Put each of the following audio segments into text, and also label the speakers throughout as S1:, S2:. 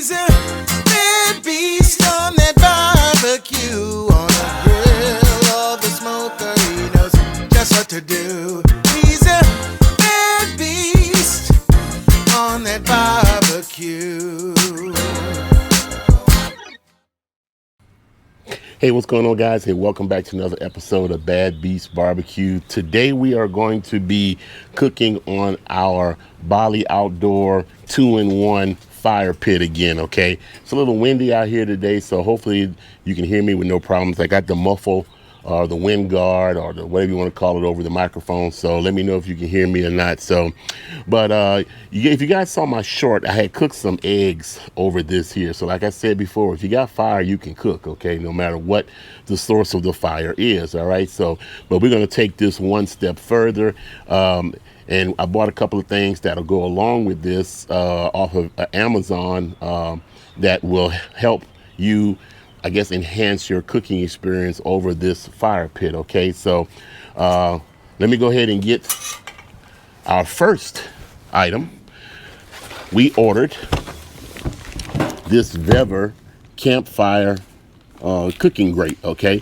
S1: He's a bad beast on that barbecue, on the grill or the smoker. He knows just what to do. He's a bad beast on that barbecue.
S2: Hey, what's going on, guys? Hey, welcome back to another episode of Bad Beast Barbecue. Today we are going to be cooking on our Bali Outdoor 2-in-1 fire pit again, okay? It's a little windy out here today, so hopefully you can hear me with no problems. I got the muffle or the wind guard or the whatever you want to call it over the microphone, so let me know if you can hear me or not. So, but if you guys saw my short, I had cooked some eggs over this here. So like I said before, if you got fire, you can cook, okay, no matter what the source of the fire is. All right, so but we're going to take this one step further, and I bought a couple of things that'll go along with this off of Amazon that will help you, I guess, enhance your cooking experience over this fire pit, okay? So let me go ahead and get our first item. We ordered this Vevor campfire cooking grate, okay?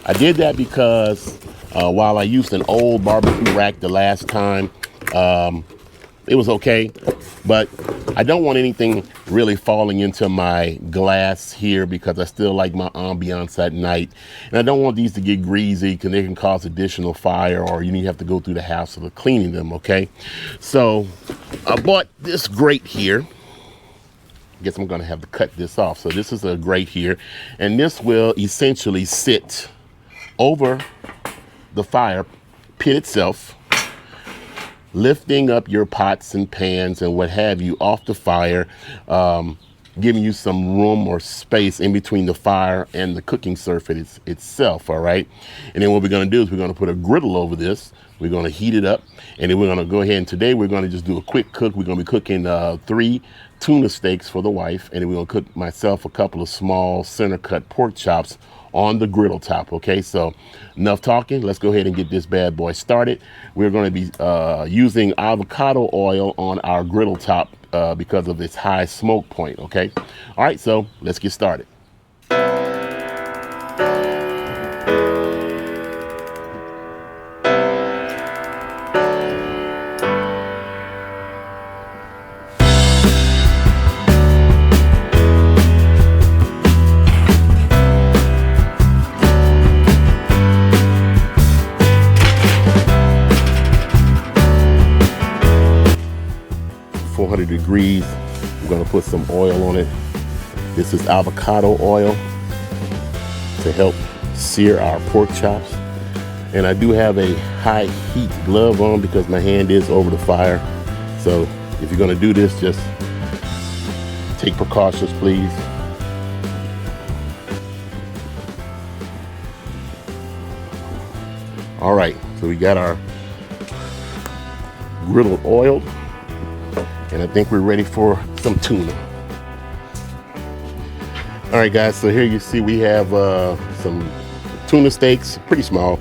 S2: I did that because while I used an old barbecue rack the last time, it was okay, but I don't want anything really falling into my glass here because I still like my ambiance at night. And I don't want these to get greasy because they can cause additional fire, or you need to have to go through the hassle of cleaning them, okay? So I bought this grate here. I guess I'm gonna have to cut this off. So this is a grate here, and this will essentially sit over the fire pit itself, lifting up your pots and pans and what have you off the fire, giving you some room or space in between the fire and the cooking surface itself, all right? And then what we're gonna do is we're gonna put a griddle over this. We're gonna heat it up, and then we're gonna go ahead and today we're gonna just do a quick cook. We're gonna be cooking 3 tuna steaks for the wife, and then we're gonna cook myself a couple of small center cut pork chops on the griddle top, okay? So enough talking, let's go ahead and get this bad boy started. We're going to be using avocado oil on our griddle top because of its high smoke point, okay? All right, so let's get started. 400 degrees. We're going to put some oil on it. This is avocado oil to help sear our pork chops. And I do have a high heat glove on because my hand is over the fire. So if you're going to do this, just take precautions, please. All right, so we got our griddle oiled, and I think we're ready for some tuna. All right, guys, so here you see we have some tuna steaks, pretty small,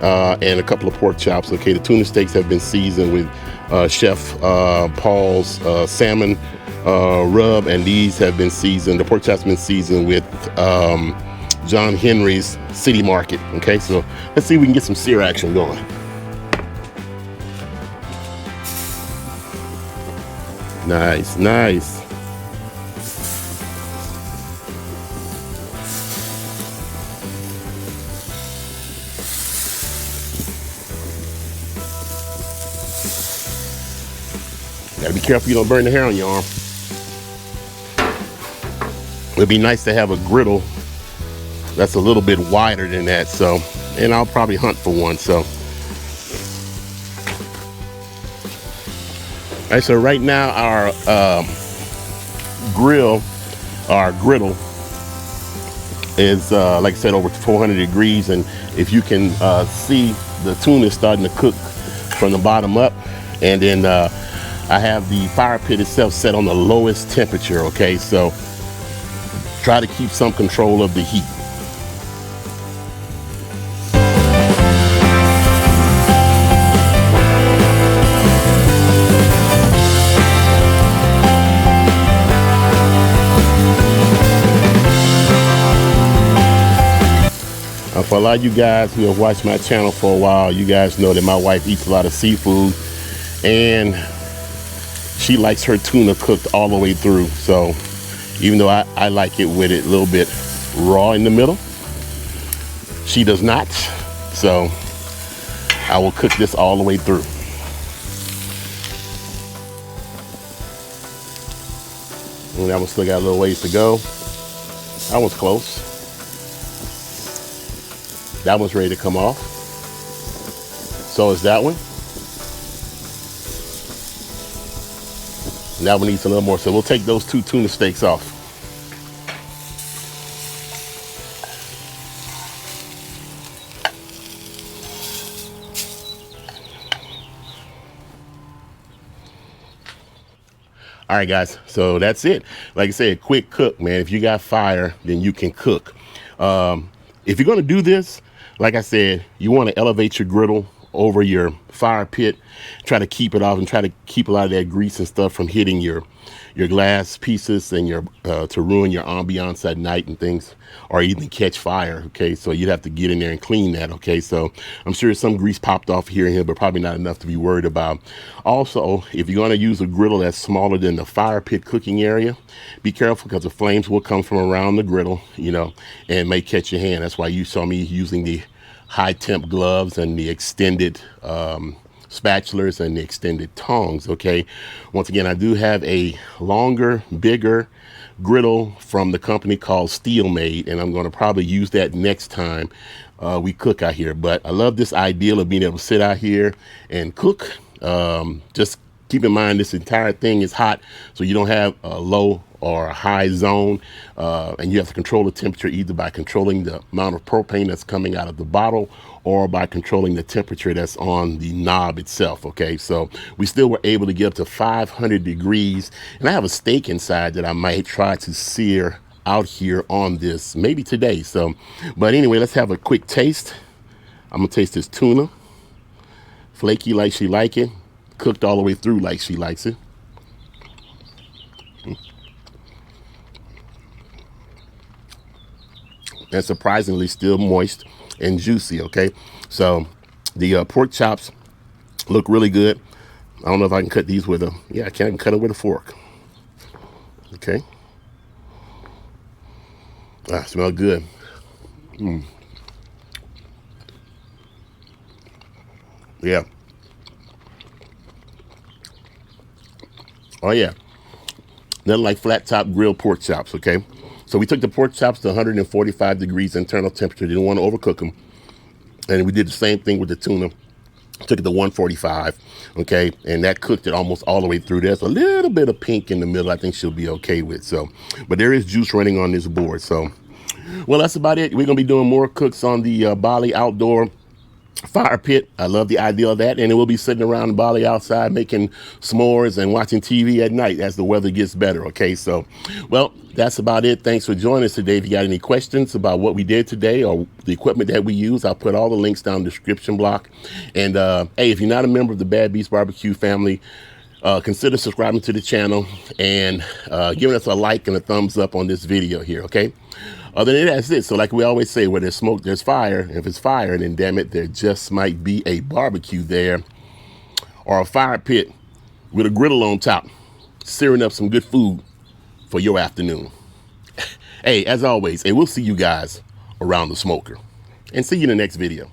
S2: and a couple of pork chops. Okay, the tuna steaks have been seasoned with Chef Paul's salmon rub, and these have been seasoned, the pork chops have been seasoned with John Henry's City Market. Okay, so let's see if we can get some sear action going. Nice, nice. Gotta be careful you don't burn the hair on your arm. It'd be nice to have a griddle that's a little bit wider than that, so, and I'll probably hunt for one. So all right, so right now our griddle is like I said, over 400 degrees, and if you can see, the tuna is starting to cook from the bottom up. And then I have the fire pit itself set on the lowest temperature. Okay, so try to keep some control of the heat. For a lot of you guys who have watched my channel for a while, you guys know that my wife eats a lot of seafood, and she likes her tuna cooked all the way through. So even though I like it with it a little bit raw in the middle, she does not. So I will cook this all the way through. And that one still got a little ways to go. That one's close. That one's ready to come off. So is that one. And that one needs a little more. So we'll take those 2 tuna steaks off. All right, guys, so that's it. Like I said, quick cook, man. If you got fire, then you can cook. If you're gonna do this, like I said, you want to elevate your griddle over your fire pit. Try to keep it off and try to keep a lot of that grease and stuff from hitting your glass pieces and your to ruin your ambiance at night and things, or even catch fire. Okay, so you'd have to get in there and clean that. Okay, so I'm sure some grease popped off here and here, but probably not enough to be worried about. Also, if you're going to use a griddle that's smaller than the fire pit cooking area, be careful because the flames will come from around the griddle, you know, and may catch your hand. That's why you saw me using the high temp gloves and the extended spatulas and the extended tongs. Okay, once again, I do have a longer, bigger griddle from the company called Steelmade, and I'm going to probably use that next time we cook out here. But I love this ideal of being able to sit out here and cook. Just keep in mind this entire thing is hot, so you don't have a low or a high zone, and you have to control the temperature either by controlling the amount of propane that's coming out of the bottle or by controlling the temperature that's on the knob itself. Okay, so we still were able to get up to 500 degrees, and I have a steak inside that I might try to sear out here on this maybe today. So, but anyway, let's have a quick taste. I'm gonna taste this tuna. Flaky like she like it, cooked all the way through like she likes it. And surprisingly still moist and juicy. Okay, so the pork chops look really good. I don't know if I can cut these with a, yeah, I can cut it with a fork. Okay, smell good. Yeah. Oh yeah, nothing like flat top grilled pork chops. Okay, so we took the pork chops to 145 degrees internal temperature. Didn't want to overcook them. And we did the same thing with the tuna. Took it to 145, okay? And that cooked it almost all the way through. There's a little bit of pink in the middle I think she'll be okay with. So, but there is juice running on this board. So, well, that's about it. We're going to be doing more cooks on the Bali outdoor fire pit. I love the idea of that, and it will be sitting around in Bali outside making s'mores and watching TV at night as the weather gets better. Okay, so well, that's about it. Thanks for joining us today. If you got any questions about what we did today or the equipment that we use, I'll put all the links down in the description block. And hey, if you're not a member of the Bad Beast Barbecue family, consider subscribing to the channel and giving us a like and a thumbs up on this video here. Okay, other than that, that's it. So like we always say, where there's smoke, there's fire. If it's fire, then damn it, there just might be a barbecue there, or a fire pit with a griddle on top, searing up some good food for your afternoon. Hey, as always, we'll see you guys around the smoker, and see you in the next video.